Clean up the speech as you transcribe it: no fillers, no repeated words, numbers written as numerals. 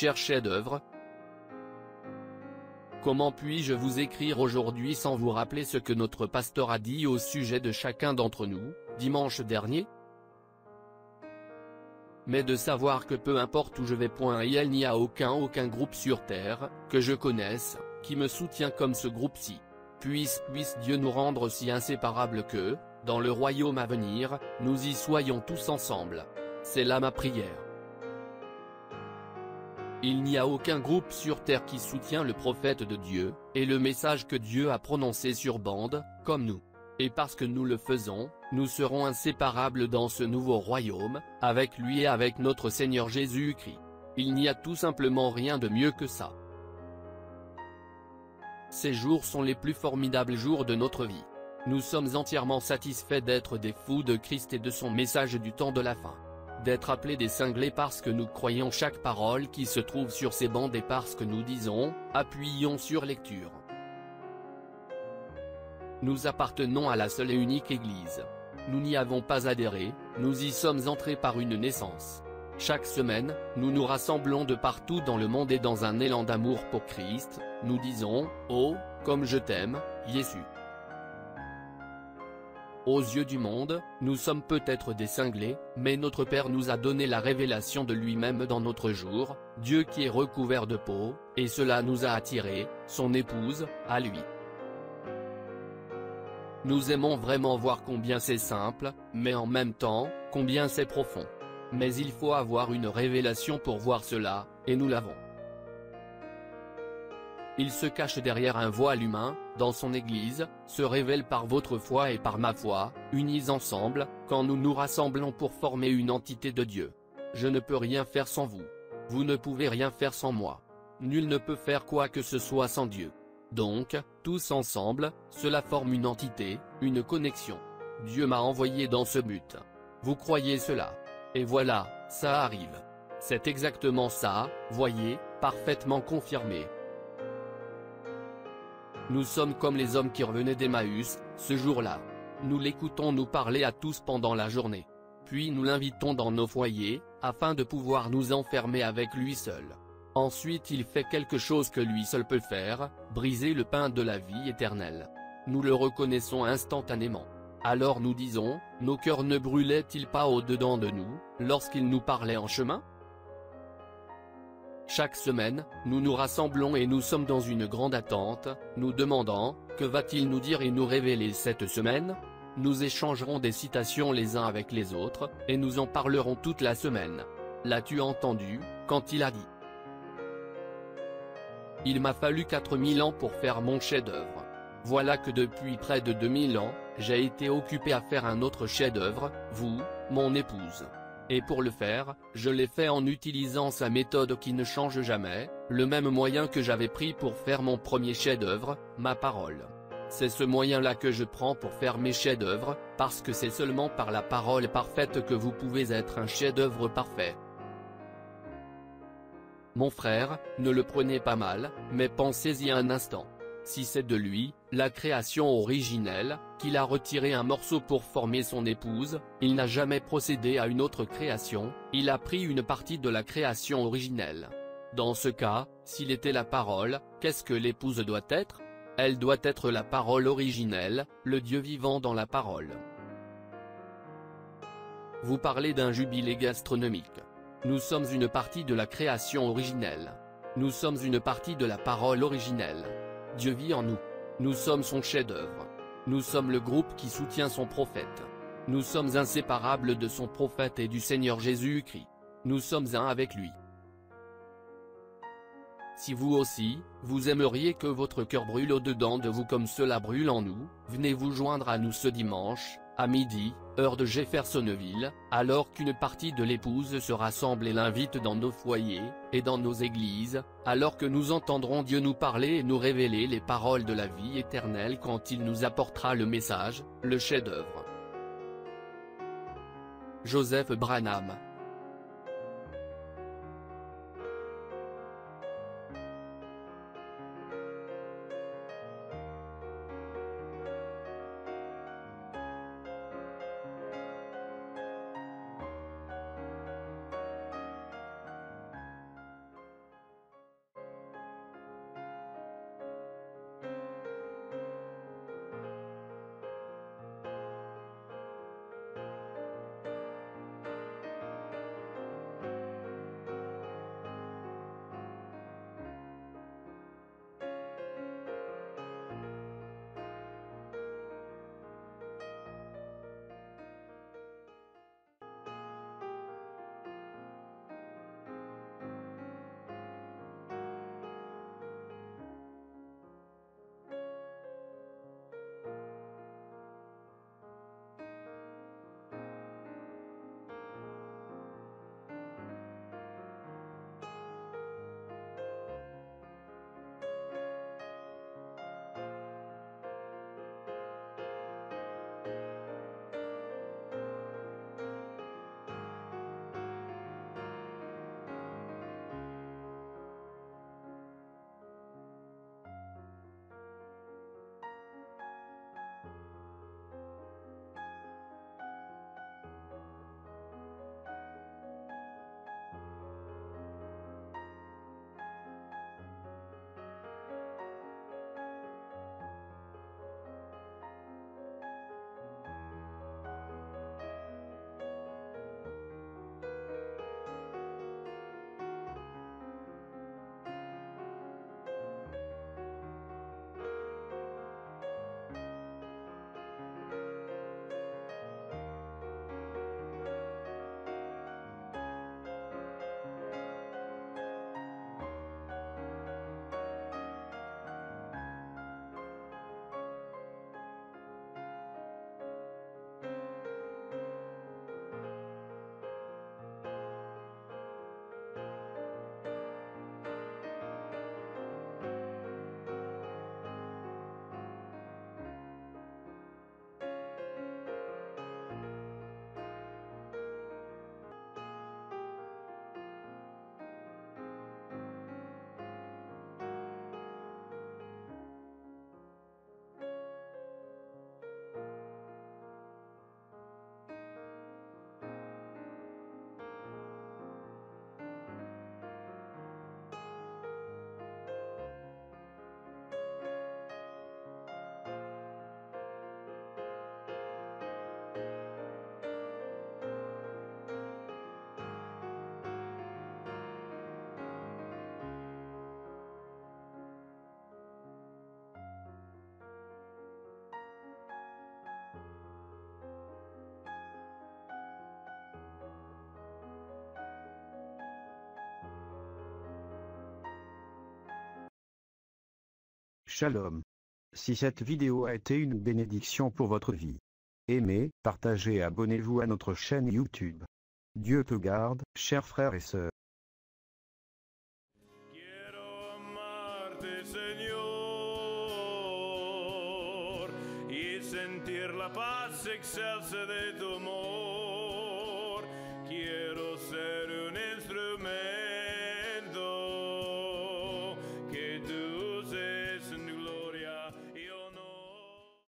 cher chef-d'œuvre? Comment puis-je vous écrire aujourd'hui sans vous rappeler ce que notre pasteur a dit au sujet de chacun d'entre nous, dimanche dernier? Mais de savoir que peu importe où je vais, il n'y a aucun groupe sur terre, que je connaisse, qui me soutient comme ce groupe-ci. Puisse Dieu nous rendre si inséparables que, dans le royaume à venir, nous y soyons tous ensemble. C'est là ma prière. Il n'y a aucun groupe sur terre qui soutient le prophète de Dieu, et le message que Dieu a prononcé sur bande, comme nous. Et parce que nous le faisons, nous serons inséparables dans ce nouveau royaume, avec lui et avec notre Seigneur Jésus-Christ. Il n'y a tout simplement rien de mieux que ça. Ces jours sont les plus formidables jours de notre vie. Nous sommes entièrement satisfaits d'être des fous de Christ et de son message du temps de la fin. D'être appelés des cinglés parce que nous croyons chaque parole qui se trouve sur ces bandes et parce que nous disons, appuyons sur lecture. Nous appartenons à la seule et unique Église. Nous n'y avons pas adhéré, nous y sommes entrés par une naissance. Chaque semaine, nous nous rassemblons de partout dans le monde et dans un élan d'amour pour Christ, nous disons, oh, comme je t'aime, Jésus. Aux yeux du monde, nous sommes peut-être des cinglés, mais notre Père nous a donné la révélation de lui-même dans notre jour, Dieu qui est recouvert de peau, et cela nous a attirés, son épouse, à lui. Nous aimons vraiment voir combien c'est simple, mais en même temps, combien c'est profond. Mais il faut avoir une révélation pour voir cela, et nous l'avons. Il se cache derrière un voile humain, dans son Église, se révèle par votre foi et par ma foi, unis ensemble, quand nous nous rassemblons pour former une entité de Dieu. Je ne peux rien faire sans vous. Vous ne pouvez rien faire sans moi. Nul ne peut faire quoi que ce soit sans Dieu. Donc, tous ensemble, cela forme une entité, une connexion. Dieu m'a envoyé dans ce but. Vous croyez cela? Et voilà, ça arrive. C'est exactement ça, voyez, parfaitement confirmé. Nous sommes comme les hommes qui revenaient d'Emmaüs, ce jour-là. Nous l'écoutons nous parler à tous pendant la journée. Puis nous l'invitons dans nos foyers, afin de pouvoir nous enfermer avec lui seul. Ensuite il fait quelque chose que lui seul peut faire, briser le pain de la vie éternelle. Nous le reconnaissons instantanément. Alors nous disons, nos cœurs ne brûlaient-ils pas au-dedans de nous, lorsqu'il nous parlait en chemin? Chaque semaine, nous nous rassemblons et nous sommes dans une grande attente, nous demandant, que va-t-il nous dire et nous révéler cette semaine? Nous échangerons des citations les uns avec les autres, et nous en parlerons toute la semaine. L'as-tu entendu, quand il a dit? Il m'a fallu 4000 ans pour faire mon chef-d'œuvre. Voilà que depuis près de 2000 ans, j'ai été occupé à faire un autre chef-d'œuvre, vous, mon épouse. Et pour le faire, je l'ai fait en utilisant sa méthode qui ne change jamais, le même moyen que j'avais pris pour faire mon premier chef-d'œuvre, ma parole. C'est ce moyen-là que je prends pour faire mes chefs-d'œuvre, parce que c'est seulement par la parole parfaite que vous pouvez être un chef-d'œuvre parfait. Mon frère, ne le prenez pas mal, mais pensez-y un instant. Si c'est de lui, la création originelle, qu'il a retiré un morceau pour former son épouse, il n'a jamais procédé à une autre création, il a pris une partie de la création originelle. Dans ce cas, s'il était la parole, qu'est-ce que l'épouse doit être? Elle doit être la parole originelle, le Dieu vivant dans la parole. Vous parlez d'un jubilé gastronomique. Nous sommes une partie de la création originelle. Nous sommes une partie de la parole originelle. Dieu vit en nous. Nous sommes son chef-d'œuvre. Nous sommes le groupe qui soutient son prophète. Nous sommes inséparables de son prophète et du Seigneur Jésus-Christ. Nous sommes un avec lui. Si vous aussi, vous aimeriez que votre cœur brûle au-dedans de vous comme cela brûle en nous, venez vous joindre à nous ce dimanche, à midi, heure de Jeffersonville, alors qu'une partie de l'épouse se rassemble et l'invite dans nos foyers, et dans nos églises, alors que nous entendrons Dieu nous parler et nous révéler les paroles de la vie éternelle quand il nous apportera le message, le chef-d'œuvre. Joseph Branham. Shalom. Si cette vidéo a été une bénédiction pour votre vie, aimez, partagez et abonnez-vous à notre chaîne YouTube. Dieu te garde, chers frères et sœurs. Quiero amarte, Señor, y sentir la paz excelsa de tu amor.